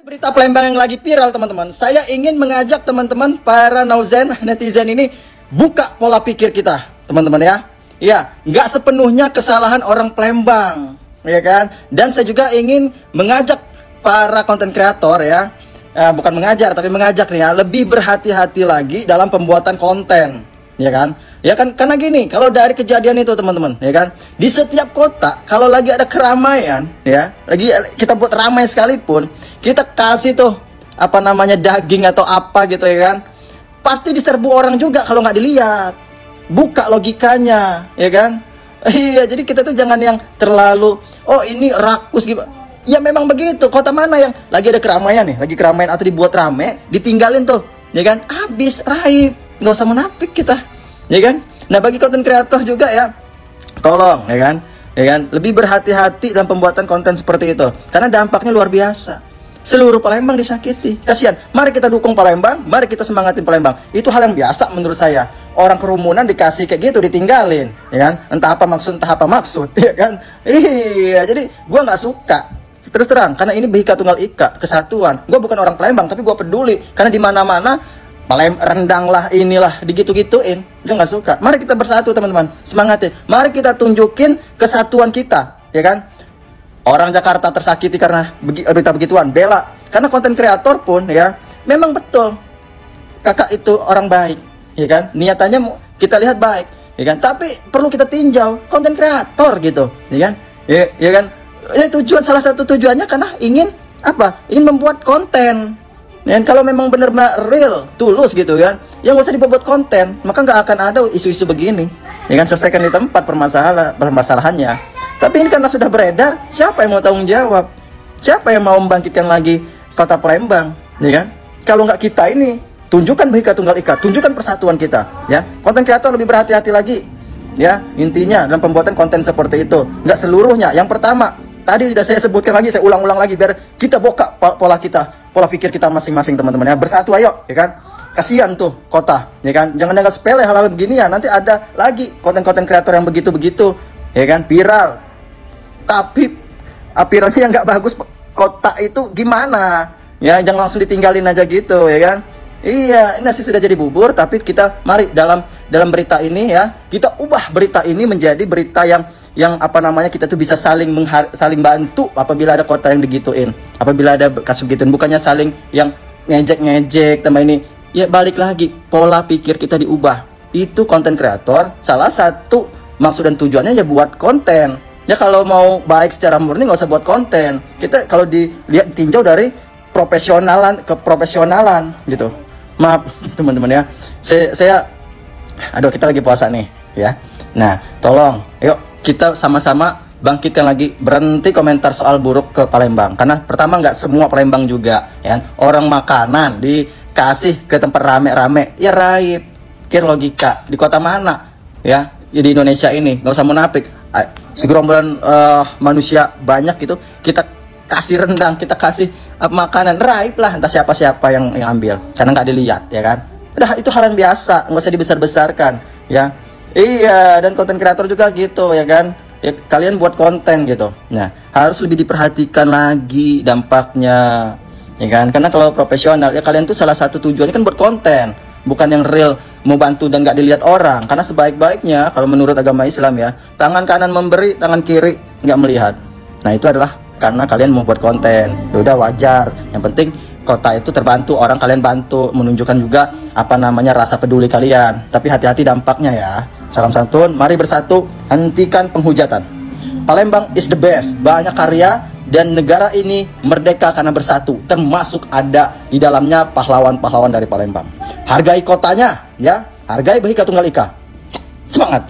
Berita Palembang yang lagi viral, teman-teman. Saya ingin mengajak teman-teman para netizen ini buka pola pikir kita, teman-teman ya. Ya, nggak sepenuhnya kesalahan orang Palembang, ya kan? Dan saya juga ingin mengajak para konten kreator ya, bukan mengajar tapi mengajak nih ya, lebih berhati-hati lagi dalam pembuatan konten, ya kan? Ya kan, karena gini, kalau dari kejadian itu teman-teman, ya kan, di setiap kota kalau lagi ada keramaian, ya, lagi kita buat ramai sekalipun, kita kasih tuh apa namanya daging atau apa gitu ya kan, pasti diserbu orang juga kalau nggak dilihat. Buka logikanya, ya kan? Iya, jadi kita tuh jangan yang terlalu, oh ini rakus gitu. Ya memang begitu. Kota mana yang lagi ada keramaian nih, lagi keramaian atau dibuat rame, ditinggalin tuh, ya kan? Habis raib, nggak usah menapik kita. Ya kan? Nah, bagi konten kreator juga ya, tolong ya kan? Ya kan? Lebih berhati-hati dalam pembuatan konten seperti itu karena dampaknya luar biasa. Seluruh Palembang disakiti. Kasihan. Mari kita dukung Palembang, mari kita semangatin Palembang. Itu hal yang biasa menurut saya. Orang kerumunan dikasih kayak gitu ditinggalin, ya kan? Entah apa maksud, ya kan? Iya, jadi gua nggak suka. Terus terang, karena ini Bhinneka Tunggal Ika, kesatuan. Gua bukan orang Palembang, tapi gua peduli karena di mana-mana rendang lah inilah digitu-gituin, gue nggak suka. Mari kita bersatu teman-teman, semangatin. Mari kita tunjukin kesatuan kita, ya kan? Orang Jakarta tersakiti karena berita begituan, bela. Karena konten kreator pun ya, memang betul kakak itu orang baik, ya kan? Niatannya kita lihat baik, ya kan? Tapi perlu kita tinjau konten kreator gitu, ya kan? Ya kan? Ya, salah satu tujuannya karena ingin apa? Ingin membuat konten. Dan kalau memang benar-benar real, tulus gitu kan, yang nggak usah dibuat konten, maka nggak akan ada isu-isu begini. Ya kan, selesaikan di tempat permasalahannya. Tapi ini karena sudah beredar, siapa yang mau tanggung jawab? Siapa yang mau membangkitkan lagi kota Palembang? Ya kan? Kalau nggak kita ini, tunjukkan Bhinneka Tunggal Ika, tunjukkan persatuan kita. Ya, konten kreator lebih berhati-hati lagi. Ya, intinya dalam pembuatan konten seperti itu, nggak seluruhnya. Yang pertama, tadi sudah saya sebutkan lagi, saya ulang-ulang lagi biar kita buka pola pikir kita masing-masing teman-teman ya. Bersatu ayo, ya kan? Kasihan tuh kota, ya kan? Jangan sepele hal-hal begini ya. Nanti ada lagi konten-konten kreator yang begitu-begitu, ya kan? Viral. Tapi viralnya yang nggak bagus, kota itu gimana? Ya, jangan langsung ditinggalin aja gitu, ya kan? Iya, ini nasi sudah jadi bubur, tapi kita mari dalam berita ini ya, kita ubah berita ini menjadi berita yang apa namanya, kita tuh bisa saling bantu apabila ada kota yang digituin, apabila ada kasus gituin, bukannya saling yang ngejek tambah ini. Ya balik lagi, pola pikir kita diubah. Itu konten kreator, salah satu maksud dan tujuannya ya buat konten. Ya kalau mau baik secara murni nggak usah buat konten. Kita kalau dilihat tinjau dari ke profesionalan gitu. Maaf teman-teman ya, saya aduh, kita lagi puasa nih ya. Nah tolong yuk kita sama-sama bangkitkan lagi, berhenti komentar soal buruk ke Palembang. Karena pertama nggak semua Palembang juga ya. Orang makanan dikasih ke tempat rame-rame ya raib. Kira logika di kota mana ya, di Indonesia ini, nggak usah munafik. Segerombolan manusia banyak gitu, kita kasih rendang, kita kasih makanan, raib lah, entah siapa-siapa yang ambil karena nggak dilihat, ya kan? Udah, itu hal yang biasa, nggak usah dibesar-besarkan ya. Iya, dan konten kreator juga gitu, ya kan? Ya, kalian buat konten gitu, nah harus lebih diperhatikan lagi dampaknya, ya kan? Karena kalau profesional ya, kalian tuh salah satu tujuannya kan buat konten, bukan yang real mau bantu dan nggak dilihat orang. Karena sebaik-baiknya kalau menurut agama Islam ya, tangan kanan memberi, tangan kiri nggak melihat. Nah itu adalah karena kalian mau buat konten, udah wajar. Yang penting kota itu terbantu, orang kalian bantu, menunjukkan juga apa namanya rasa peduli kalian. Tapi hati-hati dampaknya ya. Salam santun, mari bersatu, hentikan penghujatan. Palembang is the best, banyak karya dan negara ini merdeka karena bersatu. Termasuk ada di dalamnya pahlawan-pahlawan dari Palembang. Hargai kotanya ya, hargai Bhinneka Tunggal Ika. Semangat.